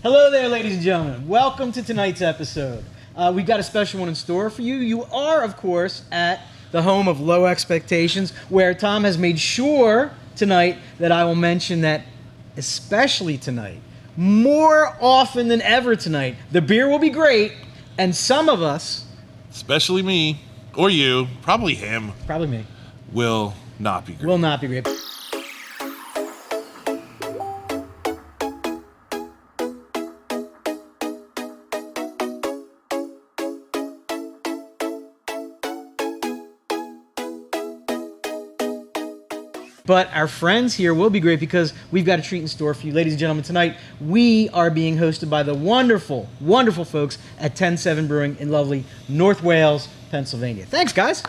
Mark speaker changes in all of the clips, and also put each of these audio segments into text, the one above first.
Speaker 1: Hello there, ladies and gentlemen. Welcome to tonight's episode. We've got a special one in store for you. You are, of course, at the home of Low Expectations, where Tom has made sure tonight that I will mention that, especially tonight, more often than ever tonight, the beer will be great, and some of us,
Speaker 2: especially me, or you, probably him,
Speaker 1: probably me,
Speaker 2: will not be great.
Speaker 1: Will not be great. But our friends here will be great because we've got a treat in store for you. Ladies and gentlemen, tonight we are being hosted by the wonderful, wonderful folks at Ten7 Brewing in lovely North Wales, Pennsylvania. Thanks, guys.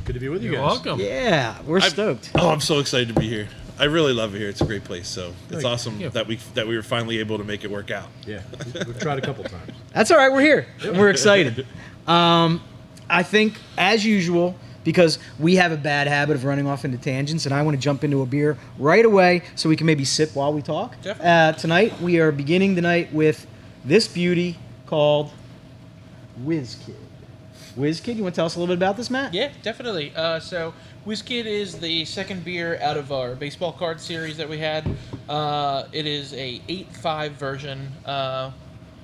Speaker 3: Good to be with you
Speaker 4: You're
Speaker 3: guys.
Speaker 4: welcome.
Speaker 1: Yeah, we're stoked.
Speaker 2: I'm so excited to be here. I really love it here. It's a great place. So it's awesome
Speaker 4: you.
Speaker 2: that we were finally able to make it work out.
Speaker 3: Yeah, we've tried a couple times.
Speaker 1: That's all right. We're here. And we're excited. I think, as usual, because we have a bad habit of running off into tangents, and I want to jump into a beer right away so we can maybe sip while we talk. Tonight, we are beginning the night with this beauty called Whiz Kid. Whiz Kid, you want to tell us a little bit about this, Matt?
Speaker 4: Yeah, definitely. So Whiz Kid is the second beer out of our baseball card series that we had. It is a 8.5 version.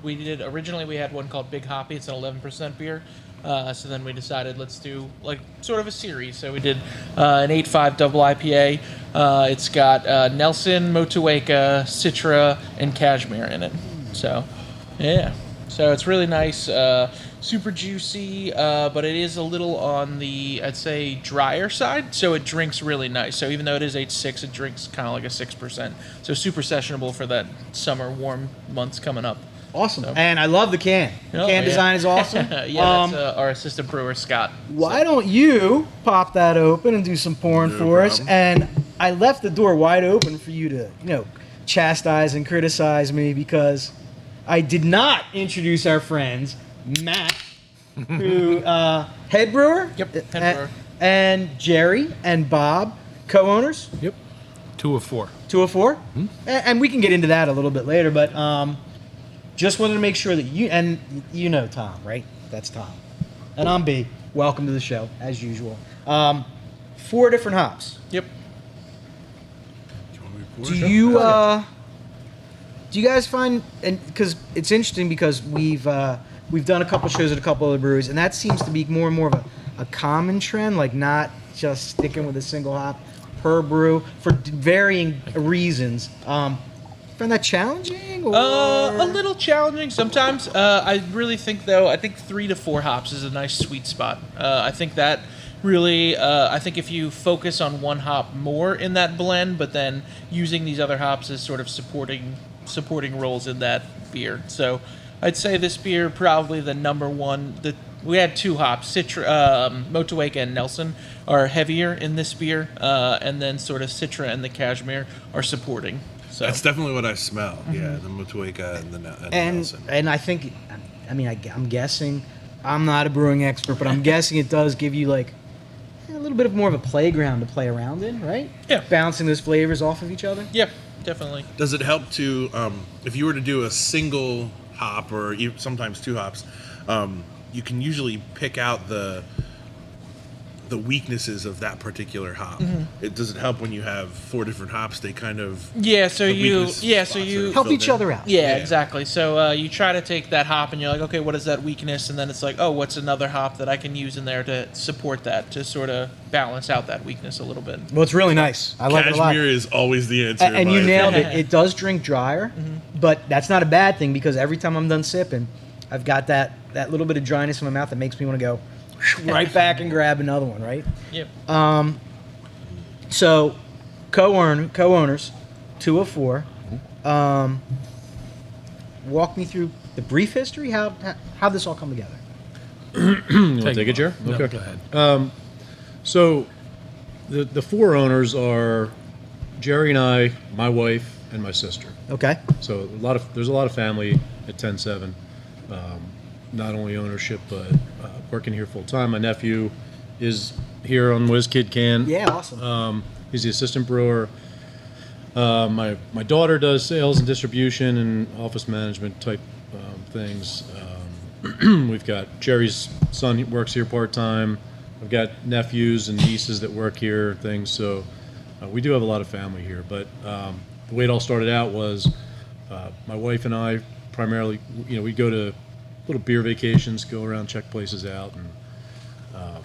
Speaker 4: Originally we had one called Big Hoppy. It's an 11% beer. So then we decided let's do like sort of a series. So we did an 8.5 double IPA. It's got Nelson, Motueka, Citra, and Cashmere in it. So yeah, so it's really nice, super juicy, but it is a little on the, I'd say, drier side. So it drinks really nice. So even though it is 8.6, it drinks kind of like a 6%. So super sessionable for that summer warm months coming up.
Speaker 1: Awesome.
Speaker 4: So.
Speaker 1: And I love the can. The can design is awesome.
Speaker 4: Yeah, that's our assistant brewer, Scott.
Speaker 1: Why don't you pop that open and do some pouring for us? And I left the door wide open for you to, chastise and criticize me because I did not introduce our friends, Matt, who head brewer.
Speaker 4: Yep, head brewer.
Speaker 1: And Jerry and Bob, co-owners.
Speaker 3: Yep. 2 of 4.
Speaker 1: 2 of 4? Mm-hmm. And we can get into that a little bit later, but just wanted to make sure that you know Tom, right? That's Tom. And I'm B. Welcome to the show, as usual. 4 different hops.
Speaker 4: Yep.
Speaker 1: Do you guys find, and because it's interesting because we've done a couple shows at a couple other breweries, and that seems to be more and more of a common trend, like not just sticking with a single hop per brew for varying reasons. Find that challenging? Or?
Speaker 4: A little challenging sometimes. I really think, though, 3 to 4 hops is a nice sweet spot. I think that really, I think if you focus on one hop more in that blend, but then using these other hops as sort of supporting roles in that beer. So I'd say this beer probably the number one. We had 2 hops, Citra, Motueka and Nelson are heavier in this beer, and then sort of Citra and the Cashmere are supporting. So.
Speaker 2: That's definitely what I smell. Mm-hmm. Yeah, the Motueka and the Nelson.
Speaker 1: And I think, I'm guessing, I'm not a brewing expert, but I'm guessing it does give you like a little bit of more of a playground to play around in, right?
Speaker 4: Yeah.
Speaker 1: Bouncing those flavors off of each other.
Speaker 4: Yeah, definitely.
Speaker 2: Does it help to, if you were to do a single hop or sometimes 2 hops, you can usually pick out the weaknesses of that particular hop. Mm-hmm. Does it help when you have 4 different hops? They kind of
Speaker 4: so you
Speaker 1: help each other out.
Speaker 4: Yeah, exactly. So you try to take that hop and you're like, okay, what is that weakness? And then it's like, oh, what's another hop that I can use in there to support that, to sort of balance out that weakness a little bit.
Speaker 1: Well, it's really nice. I like it a lot.
Speaker 2: Cashmere is always the answer.
Speaker 1: And you nailed it. It does drink drier, but that's not a bad thing because every time I'm done sipping, I've got that little bit of dryness in my mouth that makes me want to go right back and grab another one, right?
Speaker 4: Yep.
Speaker 1: So, co-owners, 2 of 4. Walk me through the brief history. How this all come together?
Speaker 3: You want to take it, Jer?
Speaker 4: No,
Speaker 3: okay.
Speaker 4: go ahead.
Speaker 3: So, the 4 owners are Jerry and I, my wife, and my sister.
Speaker 1: Okay.
Speaker 3: So there's a lot of family at Ten7. Not only ownership, but working here full time. My nephew is here on Whiz Kid Can.
Speaker 1: Yeah, awesome.
Speaker 3: He's the assistant brewer. My daughter does sales and distribution and office management type things. We've got Jerry's son, he works here part-time. I've got nephews and nieces that work here and things, so we do have a lot of family here. But the way it all started out was my wife and I primarily, we'd go to little beer vacations, go around, check places out, and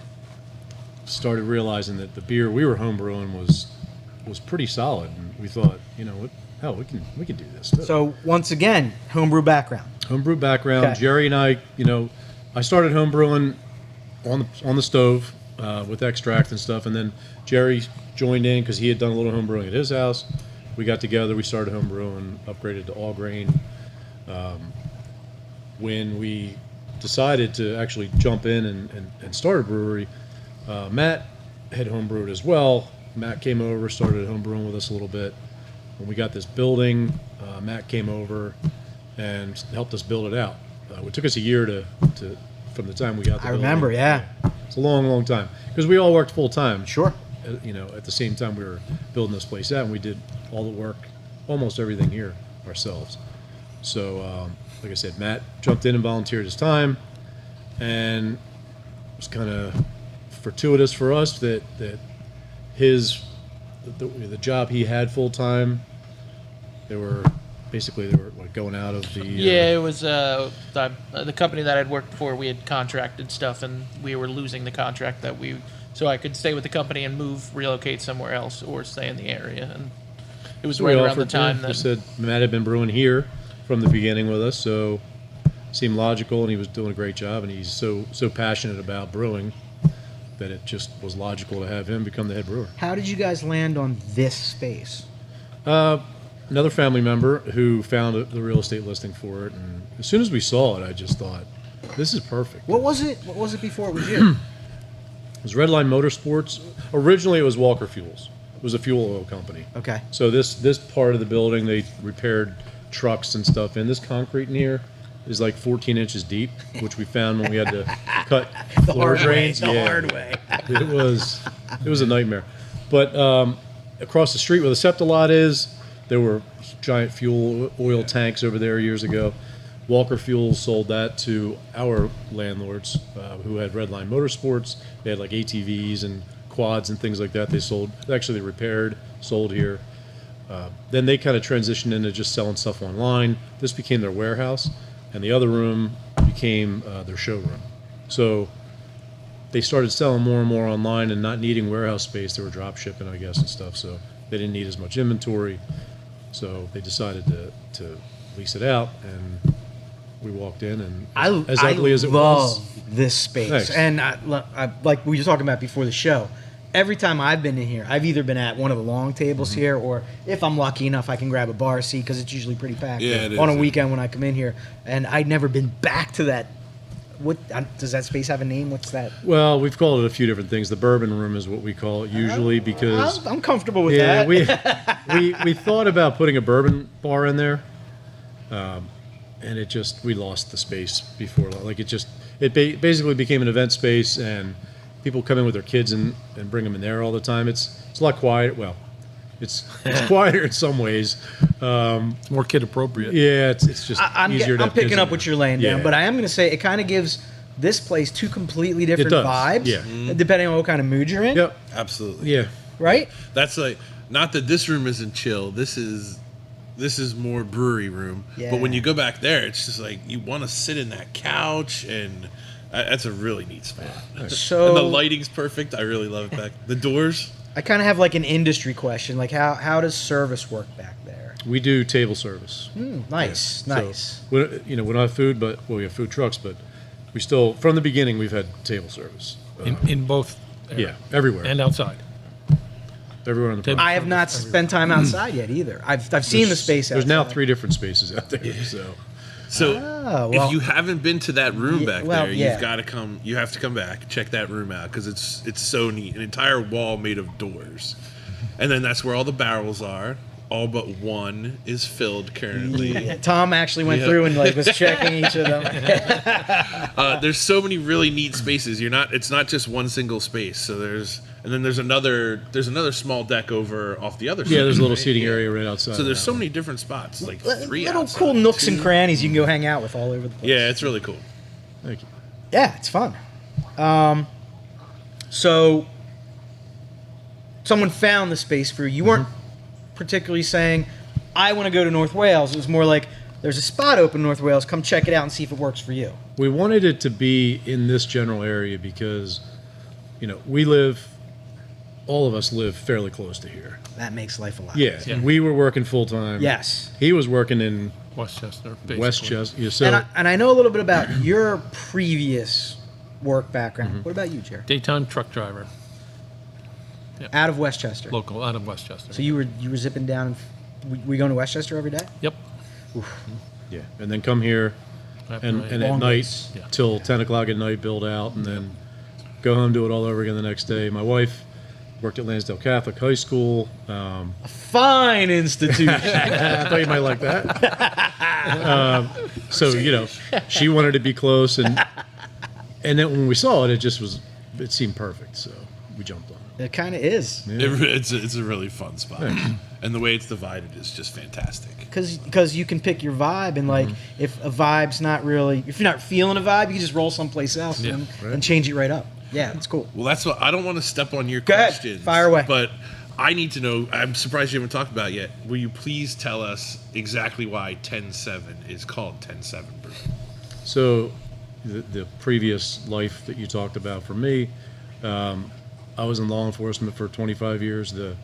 Speaker 3: started realizing that the beer we were homebrewing was pretty solid. And we thought, what, hell, we can do this.
Speaker 1: So once again, homebrew background.
Speaker 3: Homebrew background.
Speaker 1: Okay.
Speaker 3: Jerry and I, I started homebrewing on the stove with extract and stuff, and then Jerry joined in because he had done a little homebrewing at his house. We got together, we started homebrewing, upgraded to all grain. When we decided to actually jump in and start a brewery, Matt had homebrewed as well. Matt came over, started homebrewing with us a little bit. When we got this building, Matt came over and helped us build it out. It took us a year to from the time we got the building.
Speaker 1: Remember, yeah.
Speaker 3: It's a long, long time because we all worked full time.
Speaker 1: Sure.
Speaker 3: At the same time we were building this place out, and we did all the work, almost everything here ourselves. So, like I said, Matt jumped in and volunteered his time, and it was kind of fortuitous for us that the job he had full time, they were like going out of the
Speaker 4: it was the company that I'd worked for. We had contracted stuff, and we were losing the contract so I could stay with the company and relocate somewhere else, or stay in the area. And it was right around the time that
Speaker 3: we said Matt had been brewing here from the beginning with us, so it seemed logical, and he was doing a great job, and he's so passionate about brewing that it just was logical to have him become the head brewer.
Speaker 1: How did you guys land on this space?
Speaker 3: Another family member who found the real estate listing for it, and as soon as we saw it, I just thought, this is perfect.
Speaker 1: What was it? What was it before it was you?
Speaker 3: It was Redline Motorsports. Originally, it was Walker Fuels. It was a fuel oil company.
Speaker 1: Okay.
Speaker 3: So this part of the building, they repaired trucks and stuff in. This concrete in here is like 14 inches deep, which we found when we had to cut floor drains.
Speaker 1: The hard way.
Speaker 3: It was a nightmare. But across the street where the SEPTA lot is, there were giant fuel oil tanks over there years ago. Walker Fuels sold that to our landlords who had Redline Motorsports. They had like ATVs and quads and things like that. They repaired, sold here. Then they kind of transitioned into just selling stuff online. This became their warehouse, and the other room became their showroom. So they started selling more and more online and not needing warehouse space. They were drop shipping, I guess, and stuff. So they didn't need as much inventory. So they decided to lease it out, and we walked in, and as ugly as it was,
Speaker 1: this space.
Speaker 3: Thanks.
Speaker 1: And I, like we were talking about before the show, every time I've been in here, I've either been at one of the long tables here, or if I'm lucky enough, I can grab a bar seat because it's usually pretty packed on a weekend when I come in here. And I'd never been back to that. What does that space have a name? What's that?
Speaker 3: Well, we've called it a few different things. The Bourbon Room is what we call it usually because
Speaker 1: I'm comfortable with that.
Speaker 3: we thought about putting a bourbon bar in there, and we lost the space before. Like it basically became an event space, and people come in with their kids and bring them in there all the time. It's a lot quiet. Well, it's quieter in some ways.
Speaker 5: It's more kid appropriate.
Speaker 3: Yeah, it's just easier to
Speaker 1: I'm
Speaker 3: have kids
Speaker 1: picking up
Speaker 3: in
Speaker 1: what
Speaker 3: there.
Speaker 1: you're laying down,
Speaker 3: Yeah.
Speaker 1: but I am going to say it kind of gives this place two completely different
Speaker 3: does,
Speaker 1: vibes,
Speaker 3: yeah.
Speaker 1: depending on what kind of mood you're in.
Speaker 3: Yep.
Speaker 2: Absolutely.
Speaker 3: Yeah.
Speaker 1: Right?
Speaker 2: That's like, not that this room isn't chill. This is more brewery room.
Speaker 1: Yeah.
Speaker 2: But when you go back there, it's just like you want to sit in that couch, and that's a really neat spot.
Speaker 1: So
Speaker 2: And the lighting's perfect. I really love it back. The doors.
Speaker 1: I kind of have like an industry question, like how does service work back there?
Speaker 3: We do table service.
Speaker 1: Nice, nice.
Speaker 3: So, we don't have food, we have food trucks, but we still, from the beginning, we've had table service.
Speaker 5: In both
Speaker 3: Yeah, everywhere.
Speaker 5: and outside.
Speaker 3: Everywhere on the
Speaker 5: Table-
Speaker 3: property.
Speaker 1: I have not spent time outside yet either. I've seen the space outside.
Speaker 3: There's now 3 different spaces out there. So
Speaker 2: If you haven't been to that room back there,
Speaker 1: yeah.
Speaker 2: you've got to come. You have to come back, check that room out because it's so neat. An entire wall made of doors, and then that's where all the barrels are. All but one is filled currently.
Speaker 1: Yeah, Tom actually went
Speaker 2: Yep.
Speaker 1: through and was checking each of them.
Speaker 2: There's so many really neat spaces. It's not just one single space. So there's another small deck over off the other side.
Speaker 3: Yeah, there's a little
Speaker 2: right?
Speaker 3: seating
Speaker 2: Yeah.
Speaker 3: area right outside.
Speaker 2: So
Speaker 3: of
Speaker 2: there's
Speaker 3: that
Speaker 2: so
Speaker 3: one.
Speaker 2: many different spots, like 3
Speaker 1: Little
Speaker 2: outside,
Speaker 1: cool nooks and
Speaker 2: 2.
Speaker 1: crannies you can go hang out with all over the place.
Speaker 2: Yeah, it's really cool.
Speaker 3: Thank you.
Speaker 1: Yeah, it's fun. So someone found the space for you. You weren't particularly saying, I want to go to North Wales. It was more like, there's a spot open in North Wales. Come check it out and see if it works for you.
Speaker 3: We wanted it to be in this general area because, all of us live fairly close to here.
Speaker 1: That makes life a lot
Speaker 3: Yeah,
Speaker 1: easier.
Speaker 3: and we were working full time.
Speaker 1: Yes.
Speaker 3: He was working in
Speaker 5: Westchester. Basically.
Speaker 3: Westchester. Yeah, so
Speaker 1: And I know a little bit about your previous work background. What about you, Jared?
Speaker 5: Daytime truck driver,
Speaker 1: Out of Westchester.
Speaker 5: local out of Westchester.
Speaker 1: So you were zipping down. We going to Westchester every day?
Speaker 5: Yep.
Speaker 3: yeah, and then come here and at
Speaker 1: Long
Speaker 3: night
Speaker 1: days.
Speaker 5: Yeah.
Speaker 3: till 10 o'clock at night, build out, and then go home, do it all over again the next day. My wife worked at Lansdale Catholic High School.
Speaker 1: Fine institution.
Speaker 3: I thought you might like that. So she wanted to be close, and then when we saw it, it seemed perfect. So we jumped on it.
Speaker 1: It kind of is.
Speaker 2: It's a really fun spot, and the way it's divided is just fantastic.
Speaker 1: Because you can pick your vibe, and like if a vibe's not really, if you're not feeling a vibe, you can just roll someplace else and change it right up. Yeah, it's cool.
Speaker 2: Well, that's what I don't want to step on your
Speaker 1: Go ahead.
Speaker 2: questions.
Speaker 1: Fire away.
Speaker 2: But I need to know. I'm surprised you haven't talked about it yet. Will you please tell us exactly why 10-7 is called 10-7 Brew?
Speaker 3: So the previous life that you talked about for me, I was in law enforcement for 25 years. The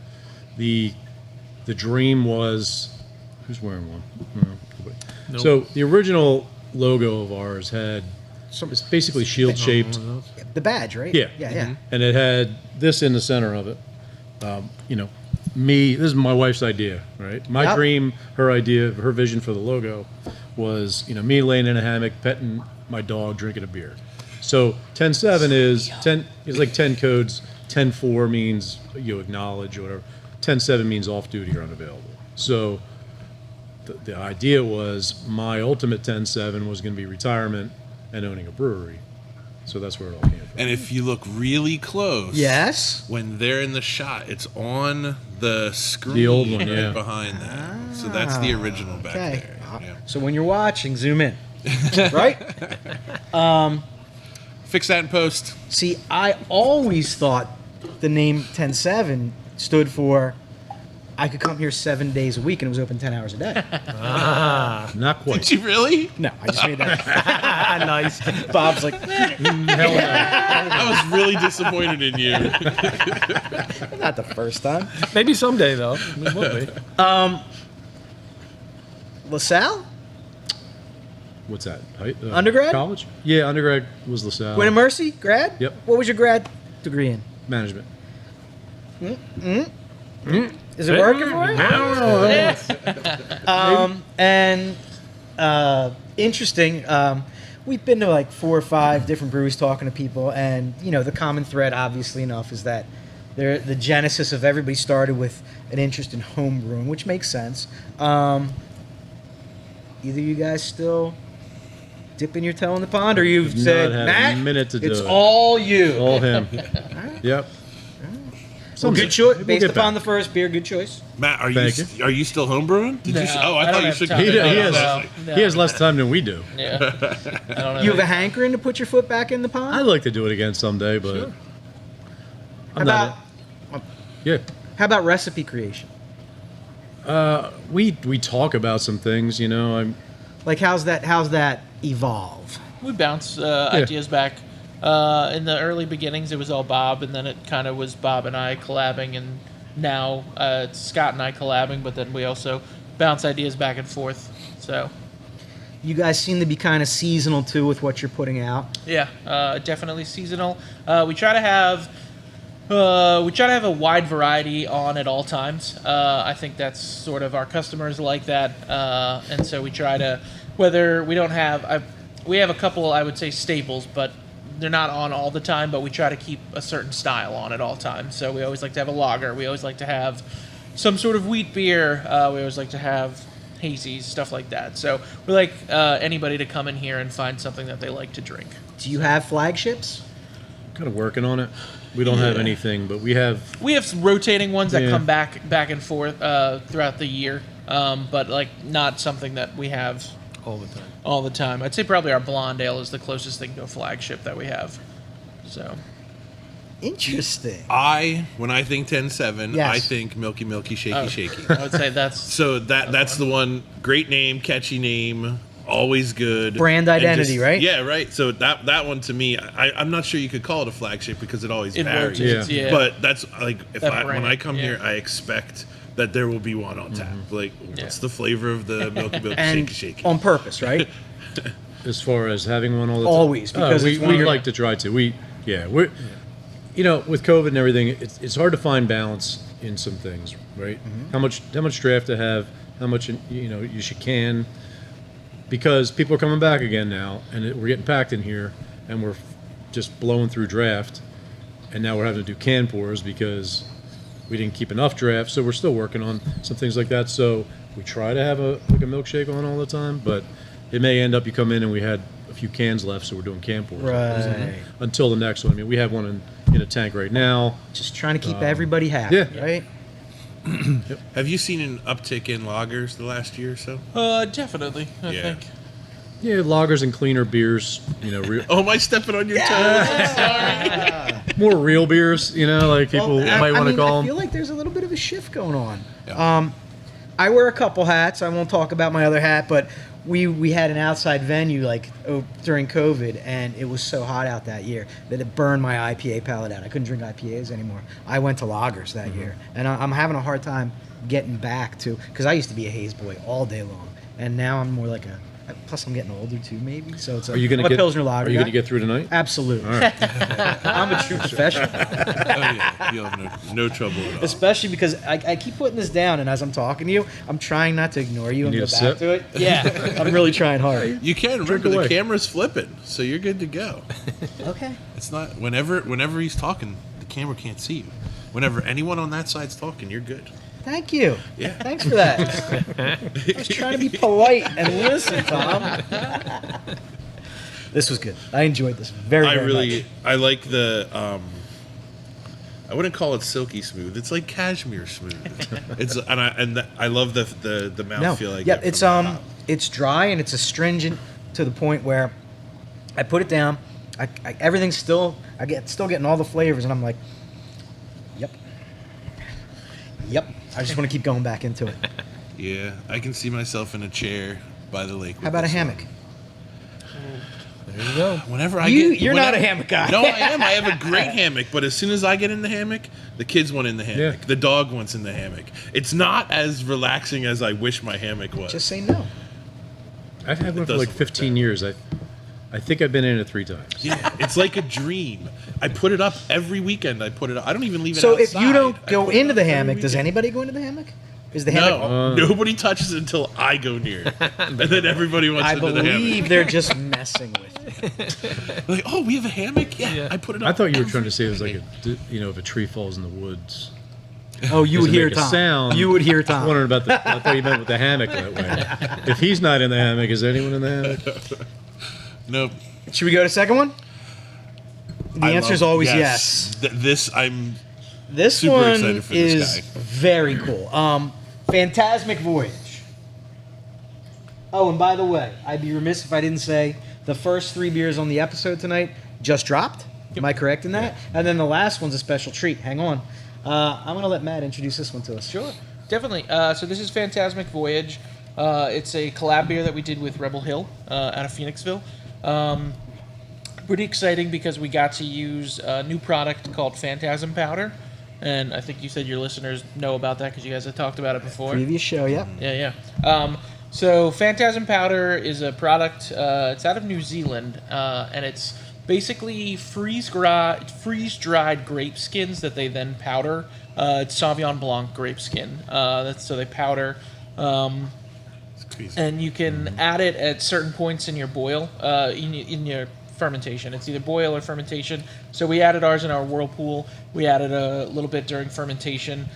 Speaker 3: dream was, who's wearing one? Nobody.
Speaker 5: Nope.
Speaker 3: So the original logo of ours had, it's basically shield shaped,
Speaker 1: The badge, right?
Speaker 3: Yeah.
Speaker 1: Yeah.
Speaker 3: and it had this in the center of it. This is my wife's idea, right? My
Speaker 1: Yep.
Speaker 3: dream, her idea, her vision for the logo was, me laying in a hammock, petting my dog, drinking a beer. So 10-7 is 10 is like 10 codes. 10-4 means you acknowledge or whatever. 10-7 means off duty or unavailable. So the idea was my ultimate 10-7 was going to be retirement and owning a brewery. So that's where it all came from.
Speaker 2: And if you look really close,
Speaker 1: Yes.
Speaker 2: when they're in the shot, it's on the screen.
Speaker 3: The old one,
Speaker 2: right
Speaker 3: yeah.
Speaker 2: behind that. So that's the original back
Speaker 1: Okay.
Speaker 2: there. Yeah.
Speaker 1: So when you're watching, zoom in. Right?
Speaker 2: Fix that in post.
Speaker 1: See, I always thought the name 10-7 stood for I could come here 7 days a week and it was open 10 hours a day.
Speaker 3: Not quite.
Speaker 2: Did you really?
Speaker 1: No, I just made that. Nice. Bob's like,
Speaker 3: Hell no.
Speaker 2: I was really disappointed in you.
Speaker 1: not the first time.
Speaker 5: Maybe someday though. It will be.
Speaker 1: LaSalle?
Speaker 3: What's that?
Speaker 1: Undergrad?
Speaker 3: College? Yeah, undergrad was LaSalle.
Speaker 1: Win and Mercy? Grad?
Speaker 3: Yep.
Speaker 1: What was your grad degree in?
Speaker 3: Management.
Speaker 1: Is it working for you? And interesting. We've been to like 4 or 5 different breweries talking to people, and the common thread, obviously enough, is that the genesis of everybody started with an interest in home brewing, which makes sense. Either you guys still dipping your toe in the pond, or you've
Speaker 3: Not
Speaker 1: said,
Speaker 3: had a
Speaker 1: Matt,
Speaker 3: minute to do
Speaker 1: it's
Speaker 3: it."
Speaker 1: all you.
Speaker 3: All him. Yep.
Speaker 1: Well, good choice.
Speaker 3: We'll
Speaker 1: Based
Speaker 3: get
Speaker 1: upon
Speaker 3: back.
Speaker 1: the first beer, good choice.
Speaker 2: Matt, are
Speaker 3: Thank
Speaker 2: you are you still homebrewing? Did
Speaker 4: No,
Speaker 2: you? Oh,
Speaker 4: I
Speaker 2: I
Speaker 4: don't
Speaker 2: thought you
Speaker 4: have
Speaker 2: should.
Speaker 4: time.
Speaker 3: He
Speaker 4: No,
Speaker 3: has,
Speaker 4: no.
Speaker 3: he has less time than we do.
Speaker 4: Yeah. I don't know.
Speaker 1: You have a hankering to put your foot back in the pond?
Speaker 3: I'd like to do it again someday, but
Speaker 1: How
Speaker 3: I'm
Speaker 1: about,
Speaker 3: not. Yeah.
Speaker 1: how about recipe creation?
Speaker 3: We talk about some things, I'm
Speaker 1: Like, how's that evolve?
Speaker 4: We bounce ideas back. In the early beginnings, it was all Bob, and then it kind of was Bob and I collabing, and now it's Scott and I collabing, but then we also bounce ideas back and forth. So,
Speaker 1: You guys seem to be kind of seasonal too with what you're putting out.
Speaker 4: yeah, definitely seasonal. We try to have a wide variety on at all times. I think that's sort of our customers like that, and so we try to, whether we don't have, we have a couple, I would say, staples, but they're not on all the time, but we try to keep a certain style on at all times. So we always like to have a lager. We always like to have some sort of wheat beer. We always like to have hazies, stuff like that. So we like anybody to come in here and find something that they like to drink.
Speaker 1: Do you have flagships?
Speaker 3: Kind of working on it. We don't have anything, but we have
Speaker 4: some rotating ones that
Speaker 3: Yeah.
Speaker 4: come back and forth throughout the year, but like not something that we have
Speaker 5: All the time.
Speaker 4: all the time. I'd say probably our blonde ale is the closest thing to a flagship that we have. So
Speaker 1: Interesting.
Speaker 2: When I think 10-7,
Speaker 1: Yes.
Speaker 2: I think Milky Milky Shaky Shaky.
Speaker 4: I would say that's
Speaker 2: So that's the one. Great name, catchy name, always good.
Speaker 1: Brand
Speaker 2: And
Speaker 1: identity, right?
Speaker 2: Yeah, right. So that one to me, I'm not sure you could call it a flagship because it always
Speaker 4: it
Speaker 2: varies.
Speaker 4: rotates.
Speaker 3: Yeah.
Speaker 4: Yeah.
Speaker 2: But that's like
Speaker 4: That
Speaker 2: when
Speaker 4: brand,
Speaker 2: I come
Speaker 4: yeah.
Speaker 2: here, I expect that there will be one on tap. Like, what's the flavor of the Milky Milky
Speaker 1: And
Speaker 2: Shaky Shaky?
Speaker 1: on purpose, right?
Speaker 3: as far as having one all the time.
Speaker 1: Always, because
Speaker 3: we
Speaker 1: it's one of your-
Speaker 3: like to try to. We're with COVID and everything, it's hard to find balance in some things, right? How much draft to have, how much you should can, because people are coming back again now, and we're getting packed in here, and we're just blowing through draft, and now we're having to do can pours because we didn't keep enough draft, so we're still working on some things like that. So we try to have a milkshake on all the time, but it may end up you come in and we had a few cans left, so we're doing can pours
Speaker 1: Right.
Speaker 3: until the next one. I mean, we have one in a tank right now.
Speaker 1: Just trying to keep everybody happy,
Speaker 3: yeah.
Speaker 1: right?
Speaker 2: Have you seen an uptick in lagers the last year or so?
Speaker 4: definitely. I
Speaker 2: Yeah.
Speaker 4: think.
Speaker 3: Yeah, lagers and cleaner beers.
Speaker 2: Oh, am I stepping on your toes?
Speaker 3: More real beers. Like people
Speaker 1: Well,
Speaker 3: might want to
Speaker 1: I
Speaker 3: call
Speaker 1: feel
Speaker 3: them.
Speaker 1: like there's a little bit of a shift going on.
Speaker 2: Yeah.
Speaker 1: I wear a couple hats. I won't talk about my other hat, but we had an outside venue during COVID, and it was so hot out that year that it burned my IPA palate out. I couldn't drink IPAs anymore. I went to lagers that year, and I'm having a hard time getting back to, because I used to be a haze boy all day long, and now I'm more like plus I'm getting older too, maybe. So it's
Speaker 3: Are you going
Speaker 1: I'm
Speaker 3: to
Speaker 1: a Pilsner lager
Speaker 3: Are you
Speaker 1: guy.
Speaker 3: going to get through tonight?
Speaker 1: Absolutely.
Speaker 3: All right.
Speaker 1: I'm a true professional.
Speaker 2: Oh yeah, you'll have no trouble at all.
Speaker 1: Especially because I keep putting this down, and as I'm talking to you, I'm trying not to ignore you and
Speaker 3: need
Speaker 1: go
Speaker 3: a
Speaker 1: back
Speaker 3: sip?
Speaker 1: to it. Yeah, I'm really trying hard.
Speaker 2: You can remember
Speaker 3: away.
Speaker 2: the camera's flipping, so you're good to go.
Speaker 1: Okay.
Speaker 2: It's not whenever he's talking, the camera can't see you. Whenever anyone on that side's talking, you're good.
Speaker 1: Thank you.
Speaker 2: Yeah.
Speaker 1: Thanks for that. I was trying to be polite and listen, Tom. This was good. I enjoyed this very, very much.
Speaker 2: I like the I wouldn't call it silky smooth. It's like cashmere smooth. It's I love the mouthfeel. I get
Speaker 1: It's
Speaker 2: from the hop.
Speaker 1: it's dry and it's astringent to the point where I put it down. Everything's still still getting all the flavors, and I'm like, yep. I just want to keep going back into it.
Speaker 2: Yeah, I can see myself in a chair by the lake.
Speaker 1: How about a hammock?
Speaker 5: There you go.
Speaker 2: Whenever
Speaker 1: You're not a hammock guy.
Speaker 2: No, I am. I have a great hammock, but as soon as I get in the hammock, the kids want in the hammock.
Speaker 3: Yeah.
Speaker 2: The dog wants in the hammock. It's not as relaxing as I wish my hammock was.
Speaker 1: Just say no.
Speaker 3: I've had one for
Speaker 2: doesn't
Speaker 3: like
Speaker 2: look
Speaker 3: 15
Speaker 2: bad.
Speaker 3: years. I think I've been in it 3 times.
Speaker 2: Yeah, it's like a dream. I put it up every weekend. I put it up. I don't even leave it
Speaker 1: So
Speaker 2: outside.
Speaker 1: if you don't
Speaker 2: I
Speaker 1: go
Speaker 2: put it
Speaker 1: into
Speaker 2: up
Speaker 1: the
Speaker 2: every
Speaker 1: hammock, does
Speaker 2: weekend.
Speaker 1: anybody go into the hammock? Is the hammock?
Speaker 2: No, nobody touches it until I go near it. And then everybody wants
Speaker 1: I
Speaker 2: into the hammock.
Speaker 1: believe they're just messing with you.
Speaker 2: Like, oh, we have a hammock? Yeah, I put it up.
Speaker 3: I thought you were trying to
Speaker 2: every
Speaker 3: say it was like
Speaker 2: weekend.
Speaker 3: if a tree falls in the woods.
Speaker 1: Oh, you
Speaker 3: Does
Speaker 1: would
Speaker 3: it
Speaker 1: hear
Speaker 3: make a
Speaker 1: Tom.
Speaker 3: sound?
Speaker 1: You would hear
Speaker 3: I
Speaker 1: Tom.
Speaker 3: wondered about I thought you meant with the hammock that way. If he's not in the hammock, is anyone in the hammock?
Speaker 2: Nope.
Speaker 1: Should we go to second one? The answer is always yes.
Speaker 2: I'm
Speaker 1: This
Speaker 2: super
Speaker 1: one
Speaker 2: excited for this
Speaker 1: is
Speaker 2: guy.
Speaker 1: very cool. Fantasmic Voyage. Oh, and by the way, I'd be remiss if I didn't say the first 3 beers on the episode tonight just dropped. Am I correct in that? And then the last one's a special treat. Hang on. I'm going to let Matt introduce this one to us.
Speaker 4: Sure, definitely. So this is Fantasmic Voyage. It's a collab beer that we did with Rebel Hill out of Phoenixville. Pretty exciting because we got to use a new product called Phantasm Powder. And I think you said your listeners know about that because you guys have talked about it before.
Speaker 1: Previous show, yep.
Speaker 4: Yeah. So Phantasm Powder is a product. It's out of New Zealand, and it's basically freeze-dried grape skins that they then powder. It's Sauvignon Blanc grape skin. So they powder,
Speaker 2: It's crazy.
Speaker 4: and you can add it at certain points in your boil, in your fermentation. It's either boil or fermentation. So we added ours in our whirlpool. We added a little bit during fermentation.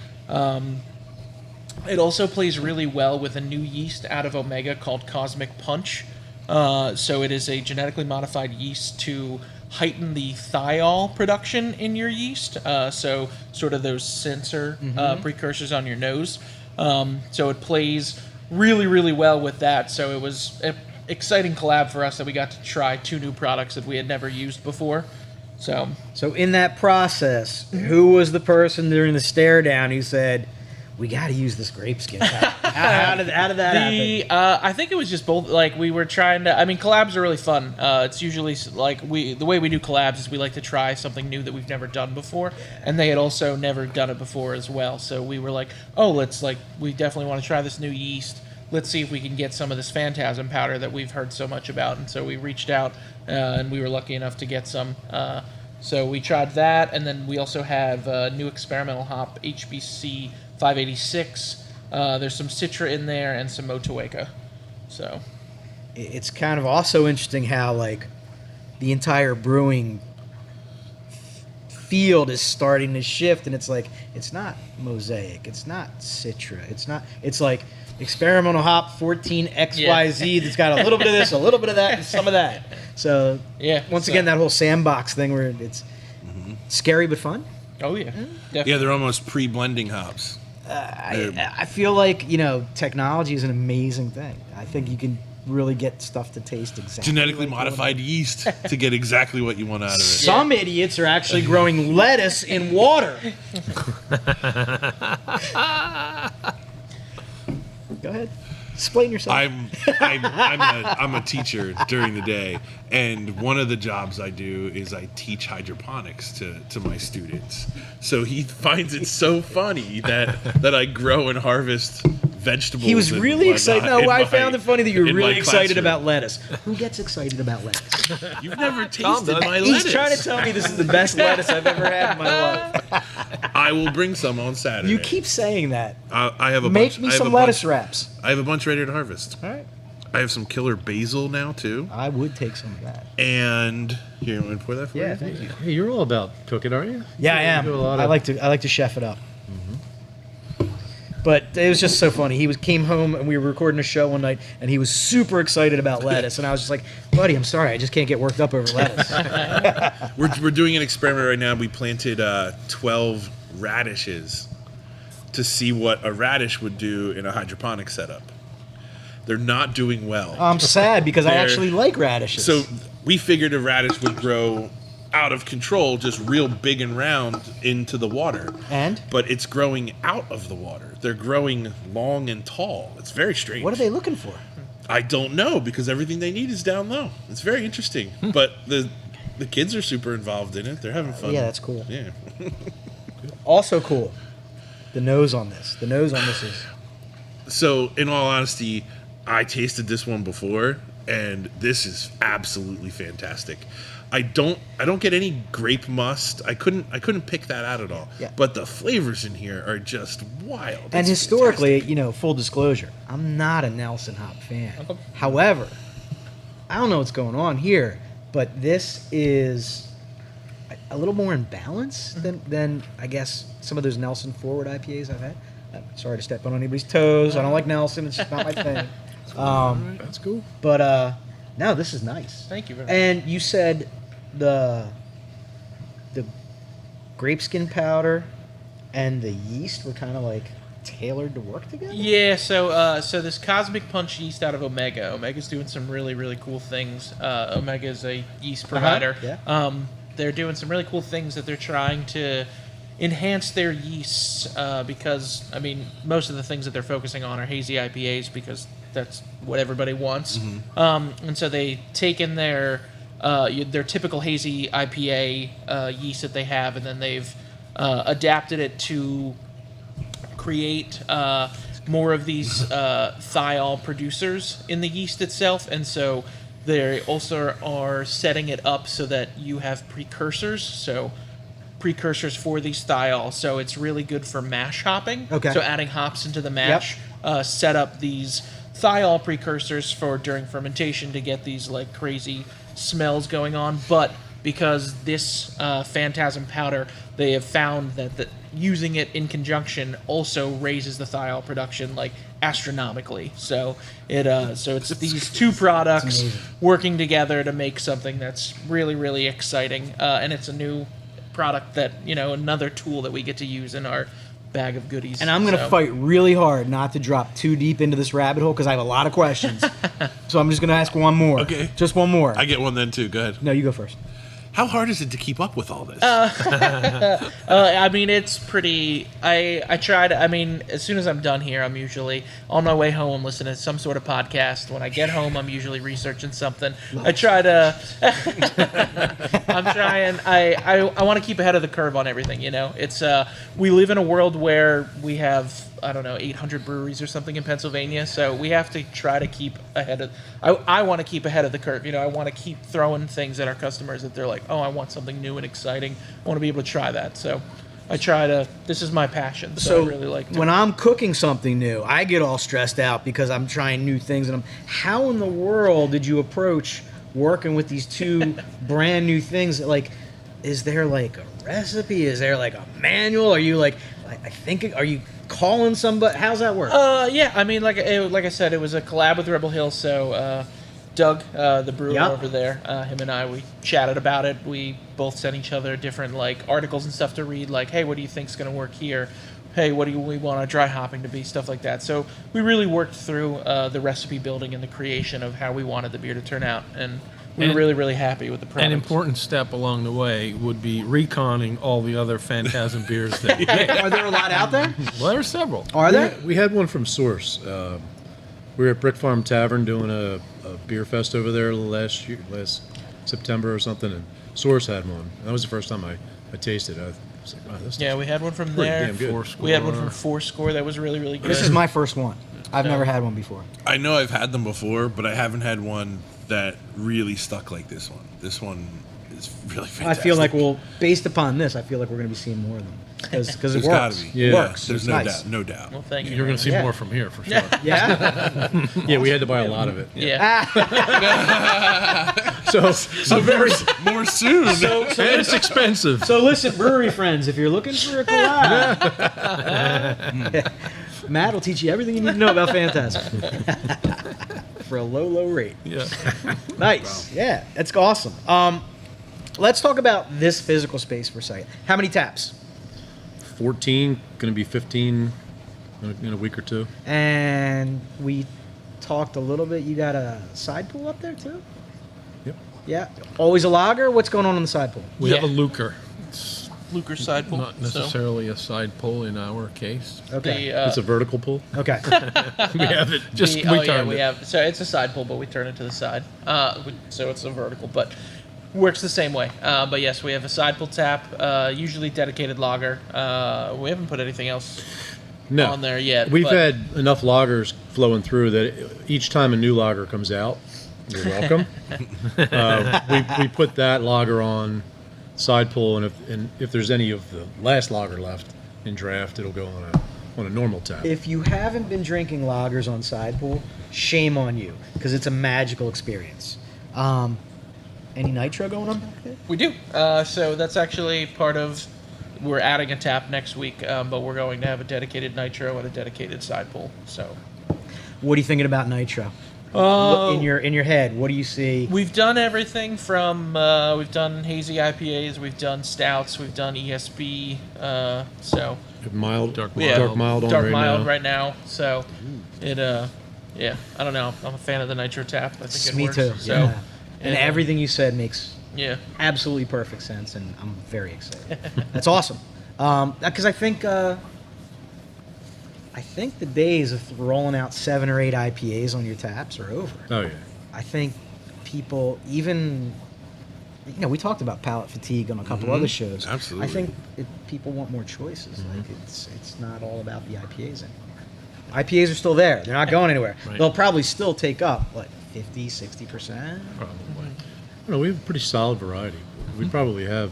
Speaker 4: It also plays really well with a new yeast out of Omega called Cosmic Punch. So it is a genetically modified yeast to heighten the thiol production in your yeast. So sort of those sensor precursors on your nose. So it plays really, really well with that. So it was an exciting collab for us that we got to try 2 new products that we had never used before. So
Speaker 1: in that process, who was the person during the stare down who said, "We got to use this grape skin"? How did that happen?
Speaker 4: I think it was just both. Like we were trying to. I mean, collabs are really fun. It's usually like the way we do collabs is we like to try something new that we've never done before, and they had also never done it before as well. So we were like, oh, we definitely want to try this new yeast. Let's see if we can get some of this Phantasm powder that we've heard so much about. And so we reached out, and we were lucky enough to get some. So we tried that, and then we also have a new experimental hop, HBC 586. There's some Citra in there and some Motueka. So
Speaker 1: It's kind of also interesting how like the entire brewing field is starting to shift, and it's like it's not Mosaic, it's not Citra, it's like experimental hop 14 XYZ that's got a little bit of this, a little bit of that, and some of that. So once again, that whole sandbox thing where it's scary but fun.
Speaker 4: Oh yeah, definitely.
Speaker 2: Yeah, they're almost pre-blending hops.
Speaker 1: I feel like technology is an amazing thing. I think you can really get stuff to taste exactly
Speaker 2: Genetically
Speaker 1: like
Speaker 2: modified yeast to get exactly what you want out of it.
Speaker 1: Some idiots are actually growing lettuce in water. Go ahead. Explain yourself.
Speaker 2: I'm a teacher during the day, and one of the jobs I do is I teach hydroponics to my students. So he finds it so funny that I grow and harvest vegetables.
Speaker 1: He was really excited. No, I found it funny that you were
Speaker 2: in
Speaker 1: really
Speaker 2: my
Speaker 1: excited
Speaker 2: classroom.
Speaker 1: about lettuce. Who gets excited about lettuce?
Speaker 2: You've never tasted my lettuce.
Speaker 1: He's trying to tell me this is the best lettuce I've ever had in my life.
Speaker 2: I will bring some on Saturday.
Speaker 1: You keep saying that.
Speaker 2: I have a
Speaker 1: Make
Speaker 2: bunch.
Speaker 1: me
Speaker 2: I have
Speaker 1: some
Speaker 2: a
Speaker 1: lettuce
Speaker 2: bunch,
Speaker 1: wraps.
Speaker 2: I have a bunch ready to harvest.
Speaker 1: All right.
Speaker 2: I have some killer basil now too.
Speaker 1: I would take some of that.
Speaker 2: And here, I'm gonna pour that for you.
Speaker 1: Yeah, thank you.
Speaker 3: Hey, you're all about cooking, aren't you?
Speaker 1: Yeah, I
Speaker 3: You
Speaker 1: am.
Speaker 3: do a lot
Speaker 1: I
Speaker 3: of-
Speaker 1: like to chef it up. But it was just so funny. He came home and we were recording a show one night, and he was super excited about lettuce, and I was just like, "Buddy, I'm sorry, I just can't get worked up over lettuce."
Speaker 2: We're doing an experiment right now. We planted 12 radishes to see what a radish would do in a hydroponic setup. They're not doing well.
Speaker 1: I'm sad because I
Speaker 2: They're-
Speaker 1: actually like radishes.
Speaker 2: So we figured a radish would grow out of control, just real big and round into the water.
Speaker 1: And?
Speaker 2: But it's growing out of the water. They're growing long and tall. It's very strange.
Speaker 1: What are they looking for?
Speaker 2: I don't know, because everything they need is down low. It's very interesting. But the kids are super involved in it. They're having fun.
Speaker 1: Yeah, that's cool.
Speaker 2: Yeah.
Speaker 1: Also cool. The nose on this. The nose on this is...
Speaker 2: So, in all honesty, I tasted this one before, and this is absolutely fantastic. I don't get any grape must. I couldn't pick that out at all.
Speaker 1: Yeah.
Speaker 2: But the flavors in here are just wild.
Speaker 1: And
Speaker 2: It's
Speaker 1: historically,
Speaker 2: fantastic.
Speaker 1: full disclosure, I'm not a Nelson Hop fan. However, I don't know what's going on here, but this is a little more in balance than I guess some of those Nelson Forward IPAs I've had. Sorry to step on anybody's toes. I don't like Nelson. It's just not my thing.
Speaker 3: That's cool.
Speaker 1: But no, this is nice.
Speaker 4: Thank you very much.
Speaker 1: And you said the grape skin powder and the yeast were kind of like tailored to work together?
Speaker 4: Yeah, so this Cosmic Punch yeast out of Omega. Omega's doing some really, really cool things. Omega is a yeast provider.
Speaker 1: yeah.
Speaker 4: They're doing some really cool things that they're trying to enhance their yeasts because, I mean, most of the things that they're focusing on are hazy IPAs because that's what everybody wants. And so they take in their typical hazy IPA yeast that they have, and then they've adapted it to create more of these thiol producers in the yeast itself, and so they also are setting it up so that you have precursors for these thiol, so it's really good for mash hopping.
Speaker 1: Okay.
Speaker 4: So adding hops into the mash set up these thiol precursors for during fermentation to get these like crazy smells going on, but because this Phantasm powder, they have found that using it in conjunction also raises the thiol production like astronomically. So it's these two products working together to make something that's really, really exciting, and it's a new product that, another tool that we get to use in our bag of goodies.
Speaker 1: And I'm going to fight really hard not to drop too deep into this rabbit hole because I have a lot of questions. So I'm just going to ask one more.
Speaker 2: Okay.
Speaker 1: Just one more.
Speaker 2: I get one then too. Go ahead.
Speaker 1: No, you go first.
Speaker 2: How hard is it to keep up with all this?
Speaker 4: I mean, it's pretty. I try to. I mean, as soon as I'm done here, I'm usually on my way home listening to some sort of podcast. When I get home, I'm usually researching something. I try to. I'm trying. I want to keep ahead of the curve on everything. It's we live in a world where we have, I don't know, 800 breweries or something in Pennsylvania, so we have to try to keep ahead of. I want to keep ahead of the curve. I want to keep throwing things at our customers that they're like, oh, I want something new and exciting. I want to be able to try that. So I try to. This is my passion. So I really like.
Speaker 1: When I'm cooking something new, I get all stressed out because I'm trying new things. And how in the world did you approach working with these two brand new things? Like, is there like a recipe? Is there like a manual? Are you like, are you calling somebody? How's that work?
Speaker 4: Yeah. I mean, like I said, it was a collab with Rebel Hill. So Doug, the brewer over there, him and I, we chatted about it. We both sent each other different like articles and stuff to read. Like, hey, what do you think's going to work here? Hey, what do we want our dry hopping to be? Stuff like that. So we really worked through the recipe building and the creation of how we wanted the beer to turn out, and we were really, really happy with the product.
Speaker 5: An important step along the way would be reconning all the other Phantasm beers that you make.
Speaker 1: Are there a lot out there?
Speaker 5: Well, there are several.
Speaker 1: Are there?
Speaker 3: We had one from Source. We were at Brick Farm Tavern doing a beer fest over there last September or something, and Source had one. That was the first time I tasted it. I was like, wow, this
Speaker 4: Yeah, we had one from
Speaker 3: pretty
Speaker 4: there.
Speaker 3: damn good.
Speaker 4: We had one from Fourscore that was really, really good.
Speaker 1: This is my first one. I've never had one before.
Speaker 2: I know I've had them before, but I haven't had one that really stuck like this one. This one is really fantastic.
Speaker 1: I feel like, based upon this, I feel like we're going to be seeing more of them because it
Speaker 2: There's
Speaker 1: works.
Speaker 2: gotta be.
Speaker 1: It
Speaker 3: Yeah.
Speaker 1: works.
Speaker 2: There's
Speaker 1: It's
Speaker 2: no
Speaker 1: nice.
Speaker 2: doubt. No doubt.
Speaker 4: Well, thank you.
Speaker 5: You're going to see
Speaker 1: Yeah.
Speaker 5: more from here for sure.
Speaker 1: Yeah.
Speaker 3: Yeah, we had to buy a lot of it.
Speaker 4: Yeah.
Speaker 3: So very.
Speaker 2: More soon.
Speaker 5: And it's expensive.
Speaker 1: So listen, brewery friends, if you're looking for a collab, Matt will teach you everything you need to know about Phantasm for a low rate.
Speaker 5: Yeah.
Speaker 1: Nice. Yeah, that's awesome. Let's talk about this physical space for a second. How many taps?
Speaker 3: 14, going to be 15 in a week or two.
Speaker 1: And we talked a little bit. You got a side pool up there too?
Speaker 3: Yep.
Speaker 1: Yeah. Always a lager? What's going on in the side pool?
Speaker 5: We have a
Speaker 4: Yeah.
Speaker 5: Lucre. It's
Speaker 4: Lucre side pull.
Speaker 5: not necessarily a side pull in our case.
Speaker 1: Okay.
Speaker 3: It's a vertical pull.
Speaker 1: Okay.
Speaker 5: We have it. Just
Speaker 4: we
Speaker 5: turned
Speaker 4: we
Speaker 5: it.
Speaker 4: have. So it's a side pull, but we turn it to the side. So it's a vertical, but works the same way. But yes, we have a side pull tap, usually dedicated lager. We haven't put anything else
Speaker 3: No.
Speaker 4: on there yet.
Speaker 3: We've
Speaker 4: but
Speaker 3: had enough lagers flowing through that each time a new lager comes out, you're welcome. We put that lager on side pull, and if there's any of the last lager left in draft, it'll go on a normal tap.
Speaker 1: If you haven't been drinking lagers on side pool, shame on you because it's a magical experience. Any nitro going on back there?
Speaker 4: we do. So that's actually part of. We're adding a tap next week, but we're going to have a dedicated nitro and a dedicated side pull. So
Speaker 1: What are you thinking about nitro? In your head, what do you see?
Speaker 4: we've done everything from we've done hazy IPAs, we've done stouts, we've done ESB. So
Speaker 3: Mild,
Speaker 5: Dark
Speaker 4: yeah,
Speaker 3: dark mild on
Speaker 4: dark
Speaker 3: right
Speaker 4: mild
Speaker 3: now.
Speaker 4: right now. So it yeah, I don't know. I'm a fan of the nitro tap. I think it
Speaker 1: Me
Speaker 4: works.
Speaker 1: too.
Speaker 4: So
Speaker 1: Yeah. And everything you said makes
Speaker 4: yeah.
Speaker 1: absolutely perfect sense, and I'm very excited. That's awesome. Because I think the days of rolling out 7 or 8 IPAs on your taps are over.
Speaker 3: Oh yeah.
Speaker 1: I think people, even, we talked about palate fatigue on a couple other shows.
Speaker 2: Absolutely.
Speaker 1: I think people want more choices. Like it's not all about the IPAs anymore. IPAs are still there. They're not going anywhere.
Speaker 5: Right.
Speaker 1: They'll probably still take up, 50, 60%?
Speaker 5: Probably.
Speaker 3: I don't know, we have a pretty solid variety. We probably have,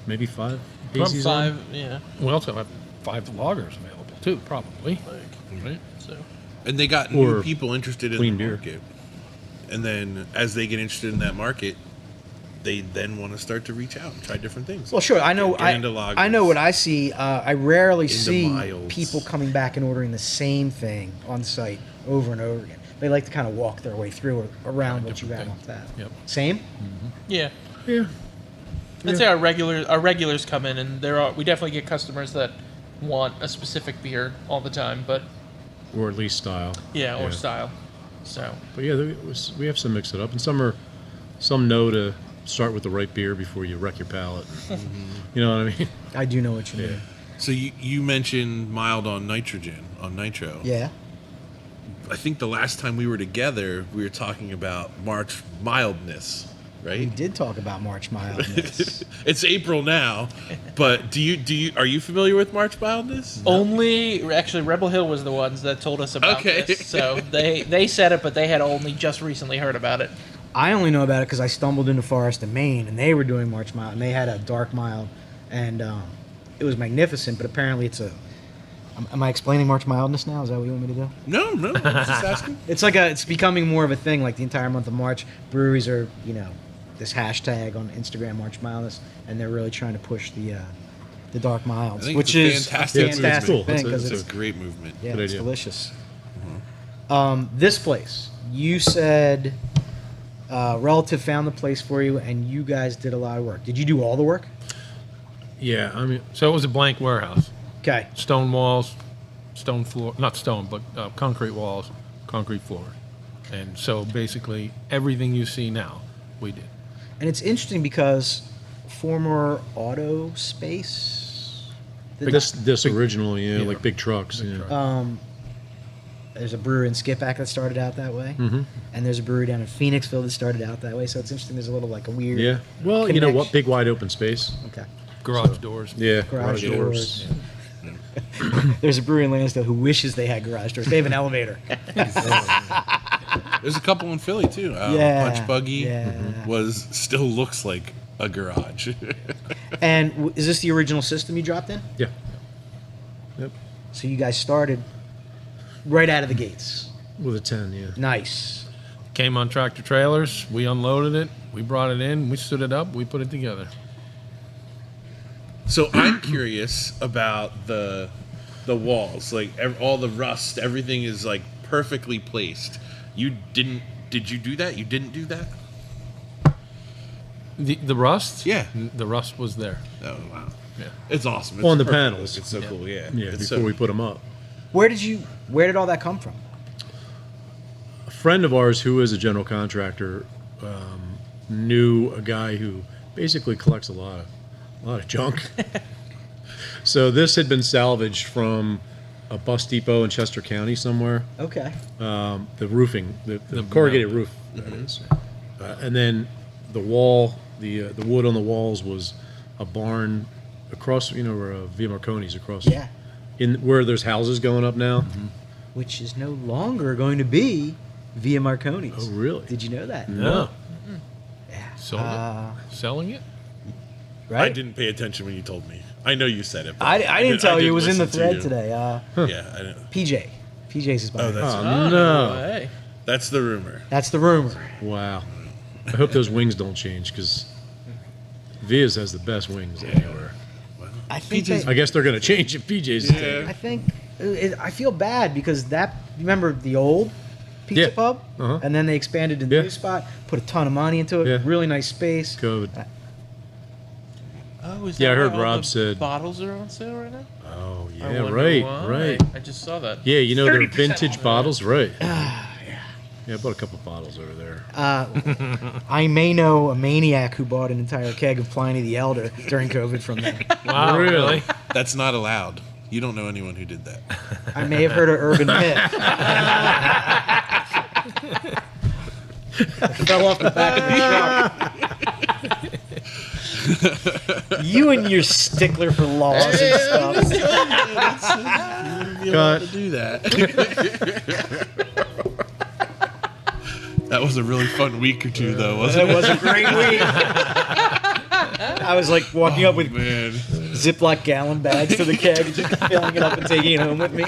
Speaker 3: maybe 5
Speaker 4: From
Speaker 3: hazies on.
Speaker 4: 5, yeah.
Speaker 5: We also have 5 lagers available too, probably. Right?
Speaker 4: So
Speaker 2: And they got
Speaker 3: Or
Speaker 2: new people interested in
Speaker 3: clean
Speaker 2: the
Speaker 3: beer.
Speaker 2: market. And then as they get interested in that market, they then want to start to reach out and try different things.
Speaker 1: Well, sure. I know.
Speaker 2: Get into lagers.
Speaker 1: I know what I see. I rarely see
Speaker 2: miles.
Speaker 1: people coming back and ordering the same thing on site over and over again. They like to kind of walk their way through or around what you have
Speaker 5: different
Speaker 1: off that.
Speaker 5: Yep.
Speaker 1: Same.
Speaker 4: Yeah.
Speaker 3: Yeah.
Speaker 4: I'd say our regulars come in, and we definitely get customers that want a specific beer all the time, but
Speaker 3: Or at least style.
Speaker 4: or style. So
Speaker 3: But yeah, we have some mix it up, and some know to start with the right beer before you wreck your palate. You know what I mean?
Speaker 1: I do know what you mean.
Speaker 2: So you mentioned mild on nitro.
Speaker 1: Yeah.
Speaker 2: I think the last time we were together, we were talking about March mildness,
Speaker 1: We
Speaker 2: right?
Speaker 1: did talk about March mildness.
Speaker 2: It's April now, but are you familiar with March mildness?
Speaker 4: actually, Rebel Hill was the ones that told us about
Speaker 2: Okay.
Speaker 4: this. So they said it, but they had only just recently heard about it.
Speaker 1: I only know about it because I stumbled into Forest of Maine, and they were doing March mild, and they had a dark mild, and it was magnificent. But apparently, it's a. Am I explaining March mildness now? Is that what you want me to do?
Speaker 2: No, I'm just asking.
Speaker 1: It's becoming more of a thing. Like the entire month of March, breweries are this hashtag on Instagram, March mildness, and they're really trying to push the dark
Speaker 2: I
Speaker 1: milds,
Speaker 2: think
Speaker 1: which
Speaker 2: it's a
Speaker 1: is
Speaker 2: fantastic
Speaker 1: a fantastic
Speaker 3: movement.
Speaker 1: thing because
Speaker 2: It's
Speaker 1: it's
Speaker 2: a great movement.
Speaker 1: yeah,
Speaker 3: Good
Speaker 1: it's
Speaker 3: idea.
Speaker 1: delicious. This place, you said relative found the place for you, and you guys did a lot of work. Did you do all the work?
Speaker 3: Yeah, I mean,
Speaker 5: So it was a blank warehouse.
Speaker 1: Okay.
Speaker 5: Stone walls, stone floor, not stone, but concrete walls, concrete floor. And so basically everything you see now, we did.
Speaker 1: And it's interesting because former auto space.
Speaker 3: this original,
Speaker 5: yeah,
Speaker 3: like big trucks.
Speaker 5: big
Speaker 3: Yeah.
Speaker 5: truck.
Speaker 1: There's a brewery in Skippack that started out that way, and there's a brewery down in Phoenixville that started out that way. So it's interesting. There's a little like a weird.
Speaker 3: Yeah. Well, you know what?
Speaker 1: connection.
Speaker 3: Big wide open space.
Speaker 1: Okay.
Speaker 5: Garage doors.
Speaker 3: Yeah.
Speaker 1: Garage doors. There's a brewery in Lansdale who wishes they had garage doors. They have an elevator.
Speaker 2: There's a couple in Philly too.
Speaker 1: Yeah,
Speaker 2: Punch Buggy
Speaker 1: yeah.
Speaker 2: still looks like a garage.
Speaker 1: And is this the original system you dropped in?
Speaker 3: Yeah. Yep.
Speaker 1: So you guys started right out of the gates.
Speaker 3: With a 10, yeah.
Speaker 1: Nice.
Speaker 5: Came on tractor trailers. We unloaded it. We brought it in. We stood it up. We put it together.
Speaker 2: So I'm curious about the walls, like all the rust. Everything is like perfectly placed. Did you do that? You didn't do that?
Speaker 5: The rust?
Speaker 2: Yeah.
Speaker 5: The rust was there.
Speaker 2: Oh wow.
Speaker 5: Yeah.
Speaker 2: It's awesome. It's
Speaker 3: On the
Speaker 2: perfect.
Speaker 3: panels.
Speaker 2: It's so cool. Yeah.
Speaker 3: Yeah,
Speaker 2: It's
Speaker 3: before we put them up.
Speaker 1: Where did all that come from?
Speaker 3: A friend of ours who is a general contractor knew a guy who basically collects a lot of junk. So this had been salvaged from a bus depot in Chester County somewhere.
Speaker 1: Okay.
Speaker 3: The roofing, the corrugated roof, that is. And then the wall, the wood on the walls was a barn across, where Via Marconi's across.
Speaker 1: Yeah.
Speaker 3: In where there's houses going up now.
Speaker 1: Which is no longer going to be Via Marconi's.
Speaker 3: Oh, really?
Speaker 1: Did you know that?
Speaker 5: No.
Speaker 1: Yeah.
Speaker 5: Sold it. Selling it?
Speaker 1: Right?
Speaker 2: I didn't pay attention when you told me. I know you said it. But
Speaker 1: I didn't tell you. It was in the
Speaker 2: listen to
Speaker 1: thread
Speaker 2: you.
Speaker 1: today.
Speaker 2: Yeah, I didn't.
Speaker 1: PJ. PJ's is behind.
Speaker 2: that's-
Speaker 3: Oh, no.
Speaker 4: Hey.
Speaker 2: That's the rumor.
Speaker 1: That's the rumor.
Speaker 3: Wow. I hope those wings don't change because Via's has the best wings anywhere.
Speaker 1: I think.
Speaker 2: PJ's
Speaker 3: I guess they're going to change if PJ's.
Speaker 1: I think. I feel bad because remember the old pizza
Speaker 3: Yeah.
Speaker 1: pub,
Speaker 3: Uh-huh.
Speaker 1: and then they expanded into the
Speaker 3: Yeah.
Speaker 1: new spot, put a ton of money into it,
Speaker 3: Yeah.
Speaker 1: really nice space.
Speaker 3: COVID.
Speaker 4: Oh, is
Speaker 3: Yeah,
Speaker 4: that
Speaker 3: I heard
Speaker 4: why all
Speaker 3: Rob
Speaker 4: the
Speaker 3: said-
Speaker 4: bottles are on sale right now?
Speaker 3: Oh,
Speaker 4: I
Speaker 3: yeah,
Speaker 4: wonder
Speaker 3: right,
Speaker 4: why.
Speaker 3: right.
Speaker 4: I just saw that.
Speaker 3: Yeah, they're
Speaker 4: 30%
Speaker 3: vintage
Speaker 4: off.
Speaker 3: bottles, right. Yeah, I bought a couple bottles over there.
Speaker 1: I may know a maniac who bought an entire keg of Pliny the Elder during COVID from them.
Speaker 5: Wow,
Speaker 3: Really?
Speaker 2: That's not allowed. You don't know anyone who did that.
Speaker 1: I may have heard an urban myth. Fell off the back of the truck. You and your stickler for laws and stuff.
Speaker 2: You're allowed to do that. That was a really fun week or two, though, wasn't
Speaker 1: It
Speaker 2: it?
Speaker 1: was a great week. I was like walking up with
Speaker 2: Man,
Speaker 1: Ziploc gallon bags to the keg, and just filling it up and taking it home with me.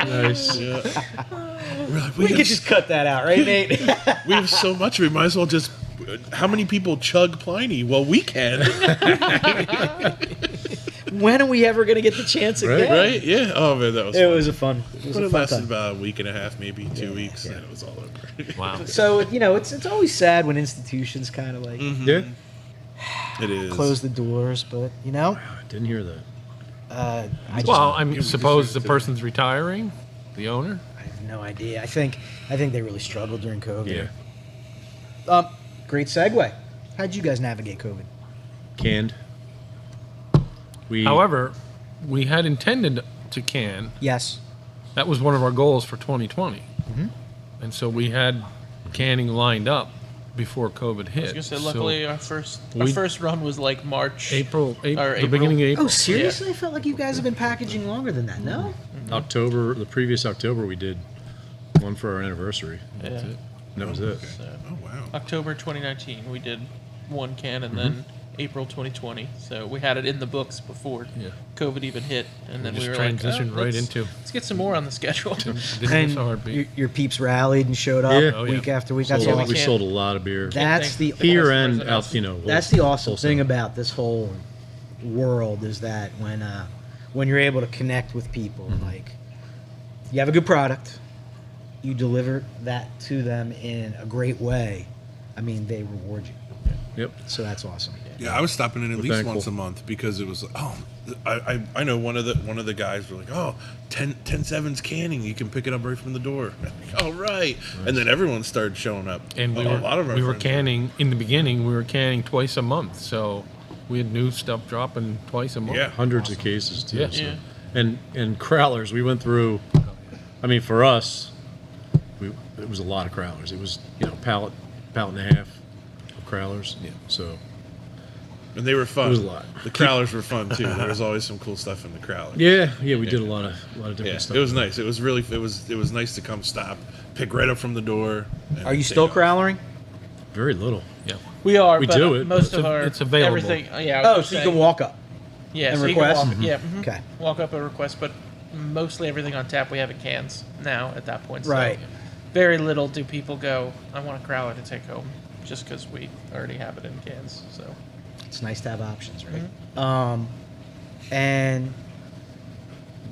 Speaker 3: Nice.
Speaker 2: yeah. We're like,
Speaker 1: We could just cut that out, right, Nate?
Speaker 2: we have so much. We might as well just how many people chug Pliny? Well, we can.
Speaker 1: When are we ever going to get the chance
Speaker 3: Right,
Speaker 1: again?
Speaker 2: Right? Yeah. Oh, man, that was
Speaker 1: It
Speaker 2: fun.
Speaker 1: was a fun. It was
Speaker 2: But
Speaker 1: a
Speaker 2: it
Speaker 1: fun
Speaker 2: lasted
Speaker 1: time.
Speaker 2: about a week and a half, maybe 2 weeks,
Speaker 1: yeah.
Speaker 2: and it was all over.
Speaker 5: Wow.
Speaker 1: So it's always sad when institutions kind of like
Speaker 3: Yeah.
Speaker 2: It is.
Speaker 1: close the doors, but
Speaker 3: I didn't hear that.
Speaker 1: I just
Speaker 5: Well, I mean,
Speaker 2: You
Speaker 5: suppose
Speaker 2: just
Speaker 5: the
Speaker 2: said-
Speaker 5: person's retiring, the owner.
Speaker 1: I have no idea. I think they really struggled during COVID.
Speaker 3: Yeah.
Speaker 1: Great segue. How'd you guys navigate COVID?
Speaker 3: Canned. We.
Speaker 5: However, we had intended to can.
Speaker 1: Yes.
Speaker 5: That was one of our goals for 2020.
Speaker 1: Mm-hmm.
Speaker 5: And so we had canning lined up before COVID hit.
Speaker 4: I was gonna say,
Speaker 5: So
Speaker 4: luckily, our first run was like March.
Speaker 5: April,
Speaker 4: Or
Speaker 5: the
Speaker 4: April.
Speaker 5: beginning of April.
Speaker 1: Oh, seriously? I felt like you guys have been packaging longer than that. No.
Speaker 3: October, the previous October, we did one for our anniversary.
Speaker 4: Yeah.
Speaker 5: That's it.
Speaker 3: And that was it.
Speaker 4: So,
Speaker 2: Oh, wow.
Speaker 4: October 2019, we did one can,
Speaker 5: Mm-hmm.
Speaker 4: and then April 2020. So we had it in the books before
Speaker 5: Yeah.
Speaker 4: COVID even hit, and then we
Speaker 5: Just
Speaker 4: were like,
Speaker 5: transitioned right into
Speaker 4: let's get some more on the schedule.
Speaker 5: didn't miss
Speaker 1: And
Speaker 5: a heartbeat.
Speaker 1: your peeps rallied and showed up
Speaker 3: Yeah.
Speaker 5: Oh, yeah.
Speaker 1: week after week. That's
Speaker 3: Sold,
Speaker 1: awesome.
Speaker 3: we
Speaker 4: can't-
Speaker 3: sold a lot of beer.
Speaker 1: That's the
Speaker 3: Here and
Speaker 4: customers
Speaker 3: out, you know.
Speaker 1: That's the awesome
Speaker 3: wholesale.
Speaker 1: thing about this whole world is that when you're able to connect with people,
Speaker 3: Mm-hmm.
Speaker 1: like you have a good product, you deliver that to them in a great way. I mean, they reward you.
Speaker 3: Yep.
Speaker 1: So that's awesome.
Speaker 2: Yeah, I was stopping in at
Speaker 3: We're
Speaker 2: least
Speaker 3: thankful.
Speaker 2: once a month because it was I know one of the guys were like, oh, 10-7's canning, you can pick it up right from the door. Oh, right. And then everyone started showing up.
Speaker 5: And
Speaker 2: a lot of our
Speaker 5: we were
Speaker 2: friends
Speaker 5: canning in the beginning. We were canning twice a month, so we had new stuff dropping twice a month.
Speaker 2: Yeah.
Speaker 3: Hundreds of cases too.
Speaker 5: Yeah.
Speaker 3: so.
Speaker 4: Yeah.
Speaker 3: And crowlers, we went through. I mean, for us, it was a lot of crowlers. It was pallet and a half of crowlers.
Speaker 5: Yeah.
Speaker 3: So
Speaker 2: And they were fun.
Speaker 3: It was a lot.
Speaker 2: The crowlers were fun too. There was always some cool stuff in the crowler.
Speaker 3: yeah, we did a lot of different
Speaker 2: Yeah,
Speaker 3: stuff.
Speaker 2: it was nice. It was really it was nice to come stop, pick right up from the door. and
Speaker 1: Are you
Speaker 2: take
Speaker 1: still
Speaker 2: off.
Speaker 1: crowlering?
Speaker 3: Very little.
Speaker 5: Yeah.
Speaker 4: We are.
Speaker 3: We
Speaker 4: but
Speaker 3: do it,
Speaker 4: Most
Speaker 3: but
Speaker 4: of our
Speaker 5: it's available.
Speaker 4: everything. Yeah. I was
Speaker 1: Oh,
Speaker 4: gonna
Speaker 1: so you
Speaker 4: say,
Speaker 1: can walk up.
Speaker 4: Yeah.
Speaker 1: and
Speaker 4: so
Speaker 1: request?
Speaker 4: You can walk, yeah. mhm.
Speaker 1: Okay.
Speaker 4: Walk up a request, but mostly everything on tap we have in cans now. At that point, so
Speaker 1: Right.
Speaker 4: very little do people go, I want a crowler to take home, just because we already have it in cans. So
Speaker 1: It's nice to have options, right? And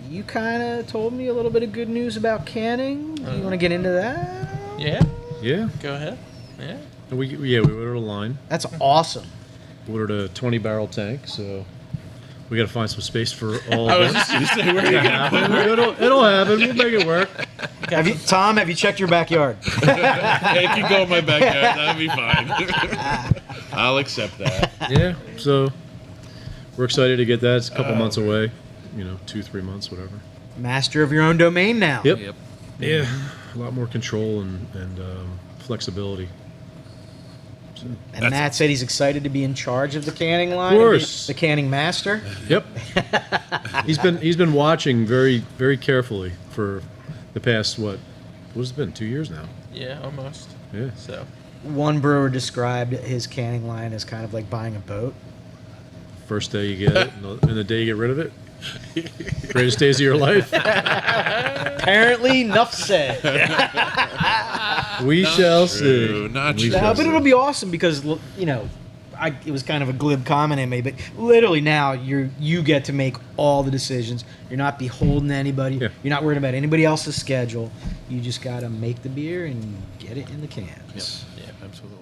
Speaker 1: you kind of told me a little bit of good news about canning. You want to get into that?
Speaker 4: yeah,
Speaker 3: Yeah.
Speaker 4: go ahead. Yeah.
Speaker 3: And we ordered a line.
Speaker 1: That's awesome.
Speaker 3: Ordered a 20-barrel tank. So we got to find some space for all
Speaker 2: I
Speaker 3: of
Speaker 2: was
Speaker 3: it.
Speaker 2: just going to say, where are you going?
Speaker 3: It'll happen. We'll make it work.
Speaker 1: Tom, have you checked your backyard?
Speaker 2: It can go in my backyard. That'll be fine. I'll accept that.
Speaker 3: Yeah. So we're excited to get that. It's a couple months away. 2-3 months, whatever.
Speaker 1: Master of your own domain now.
Speaker 3: Yep.
Speaker 5: Yep.
Speaker 3: Yeah. A lot more control and flexibility.
Speaker 1: And Matt said he's excited to be in charge of the canning line.
Speaker 3: Of course.
Speaker 1: The canning master.
Speaker 3: Yep. he's been watching very, very carefully for the past what's it been? 2 years now.
Speaker 4: Yeah, almost.
Speaker 3: Yeah.
Speaker 4: So
Speaker 1: One brewer described his canning line as kind of like buying a boat.
Speaker 3: First day you get it, and the day you get rid of it. Greatest days of your life.
Speaker 1: Apparently, enough said.
Speaker 3: We shall see.
Speaker 2: true, not
Speaker 3: We
Speaker 2: true.
Speaker 3: shall
Speaker 1: No, but
Speaker 3: see.
Speaker 1: it'll be awesome because it was kind of a glib comment I made, but literally now you get to make all the decisions. You're not beholden to anybody.
Speaker 3: Yeah.
Speaker 1: You're not worried about anybody else's schedule. You just got to make the beer and get it in the cans.
Speaker 5: Yeah, absolutely.